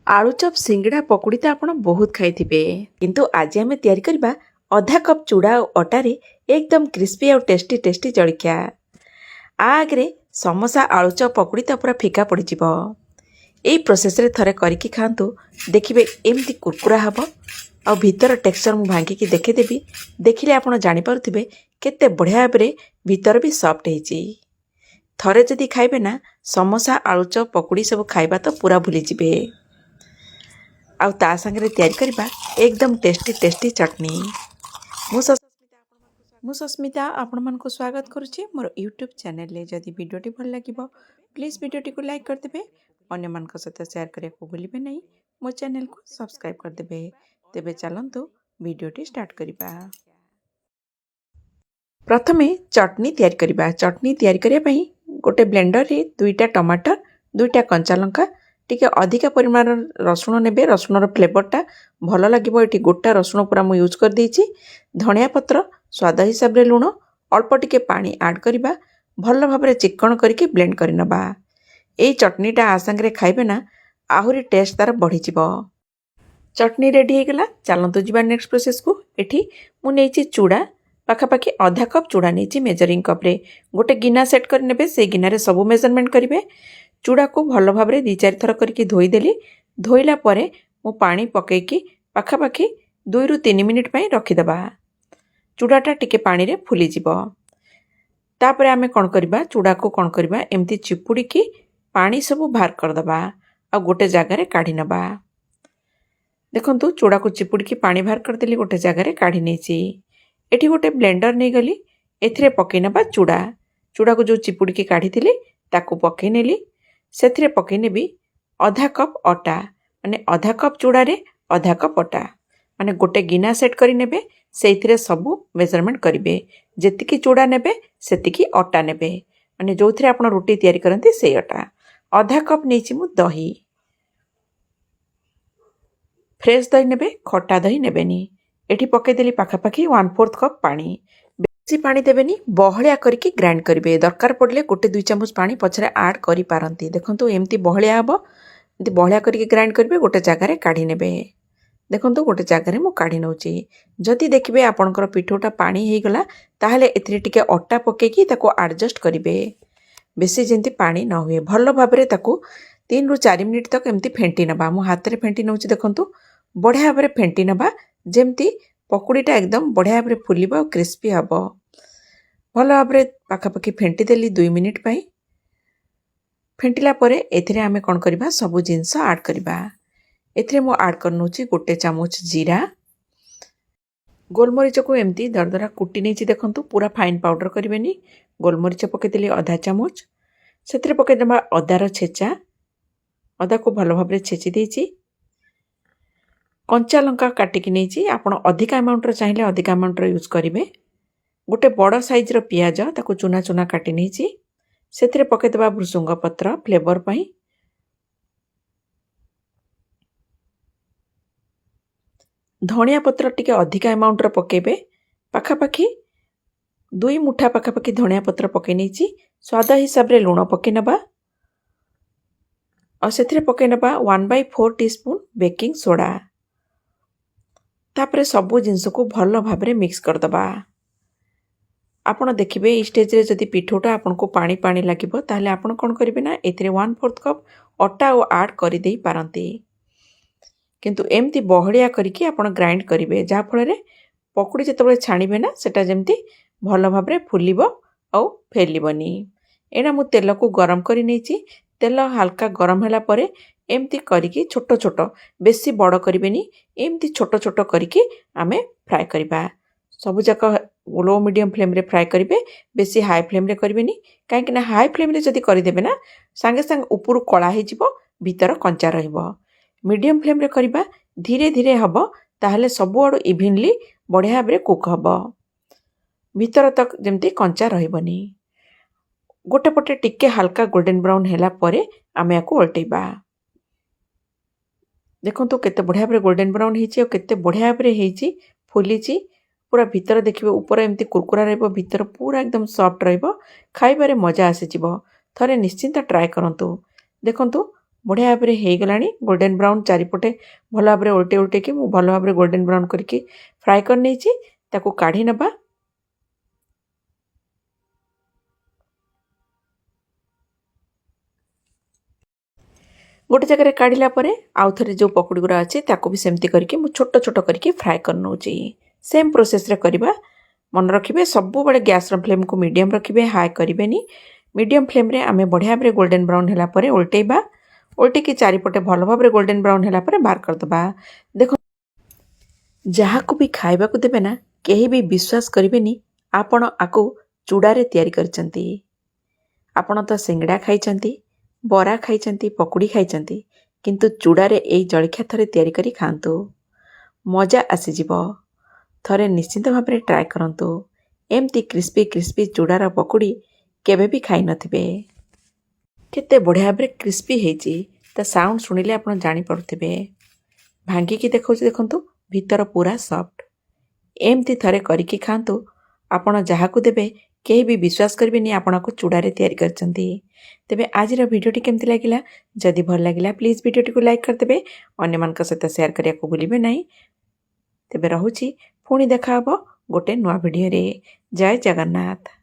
आलुचप सिंगड़ा पकुड़ी तो आपण बहुत खाई किंतु आज आम तैयारी करबा अधा कप चूड़ा और अटारे एकदम क्रिस्पी और टेस्टी टेस्टी जलखिया। आगे समोसा आलुचप पकुड़ी तो पूरा फिका पड़ीज। यही प्रोसेस रे थरे करके खातु देखिए एमती कुरकुरा हम आ भीतर टेक्सचर मु भांगिकी देखेदेवी देखिले आपण जानीपारे केते बढ़िया भाव भीतर भी सॉफ्ट होती। थरे जदि खाइबे ना समोसा आलुचप पकुड़ी सब खाइबा तो पूरा भूली जिबे। आउ ता संगे तैयारी करबा एकदम टेस्टी टेस्टी चटनी। मु सस्मिता आपण मन को स्वागत करुच्ची मोर यूट्यूब चैनल ले। जदि वीडियोटी भल लगिबो प्लीज वीडियोटी को लाइक कर देबे, अन्य मन को सहित शेयर करिया को भूलिबे नहीं, मो चैनल को सब्सक्राइब कर देबे। तेबे चलंतु वीडियोटी स्टार्ट करिबा। प्रथमे चटनी तैयारी करिबा। चटनी तैयारी करिया पई गोटे ब्लेंडर रे दुईटा टमाटर, दुईटा कंचा लंका, टिके अधिका परिमाण रसुण नेबे। रसुणर फ्लेवरटा भल लगिबो। एठी गोटा रसुण पूरा मु यूज कर देछि। धनिया पत्र, स्वाद हिसाब रे लुण, अल्प टिके पानी ऐड करिबा। भल भाबरे चिकन करके ब्लेंड करि नबा। एई चटनीटा आ संगे खाइबे ना आहुरी टेस्ट तार बढ़ी जिवो। चटनी रेडी हो गला। चलंतु जिबा नेक्स्ट प्रोसेस को। एठी मु नेछि चूड़ा, पाखापाखि आधा कप चूड़ा नेछि मेजरिंग कप रे। गोटे गिना सेट कर नेबे। से गिना रे सब मेजरमेंट करिवे। चूड़ा को भल भाव में 2-4 थर करके धोईदेली। धोइला परे मु पानी पकेकी पाखापाखि 2 ରୁ 3 मिनिट पई रखिदबा। चूड़ाटा टिके पानी रे फुली जिवो। तापरे आमे कोन करबा, चूड़ा को कोन करबा एमती चिपुड़ी की पानी सब बाहर कर दबा आ गोटे जगह रे काढी नबा। देखंतु चूड़ा को चिपुड़ी की पानी बाहर कर देली, गोटे जगह रे काढी नेची। एठी गोटे ब्लेंडर नै गली। एथिरे पकै नबा चूड़ा। चूड़ा को जो चिपुड़ी की काढी थिली ताको पकै नेली। सेथिरे पकै नेबी आधा कप अटा, माने आधा कप चूड़ा रे आधा कप अटा, माने गोटे गिना सेट करि नेबे। सेथिरे सबु मेजरमेंट करिवे। जेतिकी चूड़ा नेबे सेतिकी अटा नेबे, माने जोथिरे आपण रोटी तयारी करंती सेई अटा। आधा कप नेछि मु दही। फ्रेश दही नेबे, खट्टा दही नेबेनी। एठी पकै देली पाखापाखि 1/4 कप पानी। बेसी पानी देबेनी, बहलिया करके ग्राइंड करिवे। दरकार पड़ले गोटे 2 चामच पानी पछरे ऐड करि पारंती। देखंतु एमती बहलिया हबो। एमती बहलिया करके ग्राइंड करिवे। गोटे जगह रे काढी नेबे। देखंतु गोटे जगह रे मु काढी नउची। जदि देखिबे आपनकर पिठोटा पानी हे गला ताहले एथिरे टिके अट्टा पकेकी ताको एडजस्ट करिवे। बेसी जेंती पानी न हुए। भल भाबरे ताको 3 ରୁ 4 मिनिट तक एमती फेंटी नबा। मु हाथ रे फेंटी नउची। देखंतु बढ़िया भाबरे फेंटी नबा जेमती पकुड़ीटा एकदम बढ़िया भाबरे फुलिबो और क्रिस्पी हबो। भल भाबरे पाखापाखि फेंटी देली 2 मिनिट पई। फेंटिला परे एथिरे आमे कोन करबा, सबु जिंस ऐड करबा। एथिरे मु ऐड करनोची गोटे चामच जीरा, गोलमरीच को एमती दरदरा कुटी नेची। देखंतु पूरा फाइन पाउडर करबेनी। गोलमरीच पके देली आधा चामच। सेथिरे पके देबा अदार छेचा। अदा को भल भाबरे छेची देची। कंचा लंका काटिकी नेची। आपण अधिका अमाउंट रो चाहिले अधिका अमाउंट रो यूज करिवे। गोटे बड़ साइज रो पियाज ताको चुना चुना काटी नेची। सेथिरे पके देबा भृसुंग पत्र फ्लेवर पई। धनिया पत्र टिके अधिका अमाउंट रो पकेबे। पाखापाखि 2 मुठा पाखापाखि धनिया पत्र पके नेची। स्वाद हिसाब रे लूण पके नबा और सेथिरे पके नबा 1/4 टीस्पून बेकिंग सोडा। तापरे सबु जिंस को भल भाबरे मिक्स कर दबा। आपण देखिबे ई स्टेज रे जदि पिठोटा आपन को पानी पानी लागिबो ताहले आपण कोन करिवे ना एथिरे 1/4 कप अटा ओ ऐड करि देई पारंती। किंतु एमती बहलिया करिके आपण ग्राइंड करिवे, जा फळे रे पकुड़ी जेतबे छाणिबे ना सेटा जेमती भल भाबरे फुलिबो औ फेलिबनी। एना मु तेल को गरम करि नेछि। तेल हल्का गरम होला परे एमती करिके छोटो छोटो, बेसी बड़ करिवेनी, एमती छोटो छोटो करिके आमे फ्राई करिबा। सबु जाक लो मीडियम फ्लेम रे फ्राई करिवे। बेसी हाई फ्लेम रे करिवेनी, काहेकि ना हाई फ्लेम रे जदि करि देबे ना संगे संग ऊपर कला हे जिवो, भीतर कंचा रहिबो। मीडियम फ्लेम रे करिबा, धीरे धीरे हबो, ताहले सबु आडू इवनली बढ़िया भाबरे कुक हबो। भीतर तक जेमती कंचा रहिबनी। गोटे पटे टिके हल्का गोल्डन ब्राउन हैला परे आमे याको उल्टेबा। देखंतु केते बढ़िया भाबरे गोल्डन ब्राउन हेची और केते बढ़िया भाबरे हेची फुलीची। पूरा भीतर देखिबे ऊपर एमती कुरकुरा रहइबो, भीतर पूरा एकदम सॉफ्ट रहइबो। खाइबारे मजा आसी जिवो। थरे निश्चिंत ट्राई करंतु। देखंतु बढ़िया भाव में होगलानी गोल्डन ब्राउन चारिपटे भल भाव में उल्टे उल्टे कि भल भाव में गोल्डन ब्राउन करके फ्राए कर नहीं ताकू काढ़ी नबा। गोटे जगह काढ़ला आउ थे जो पकुड़ी गुड़ा अच्छे ताकू भी सेमती करके छोट छोट करके फ्राए कर नौची। सेम प्रोसेस रे करबा। मन रखिए सब बड़े गैस फ्लेम को मीडियम रखिए, हाई करेंगे। मीडियम फ्लेम रे आमे बढ़िया भाव गोल्डन ब्राउन है उल्टेबा। उल्टिकी चारिपटे भल भाव में गोल्डन ब्राउन है बाहर करदबा। देखो जहाँ को भी खाइबा को देबे ना कहीं भी विश्वास करेंगे आपण आकु चूड़ारे तैयारी करचंती। आपण तो सिंगड़ा खाइचंती, बरा खाइचंती, पकुड़ी खाइचंती, किंतु चूड़ारे एई जलखिया थरे तैयारी करी खांतु, मजा आसीजिवो। थरे निश्चिंत भाव में ट्राए करंतु। एमती क्रिस्पी क्रिस्पी चूड़ार पकुड़ी केबे भी खाई नथिबे। केते बढ़िया भाव क्रिस्पी हेची ता साउंड शुणिले आपण जानी पड़ुथिबे। भांगिकी देखौछि देखंतु भीतर पूरा सॉफ्ट। एमती थरे करिकी खांतु। आपण जहाकू देबे केही भी विश्वास करेंगे आपण को चूड़ारे तैयारी करचंती। तेबे आजिर भिडियोटी केमती लागिला? जदि भल लागिला प्लीज भिडियोटी को लाइक करदेबे, अन्य मानक सहित शेयर करिया को भूलिबे नहीं। तेबे रहुछि पुणी देखा हबो गोटे नुआ भिडियो रे। जय जगन्नाथ।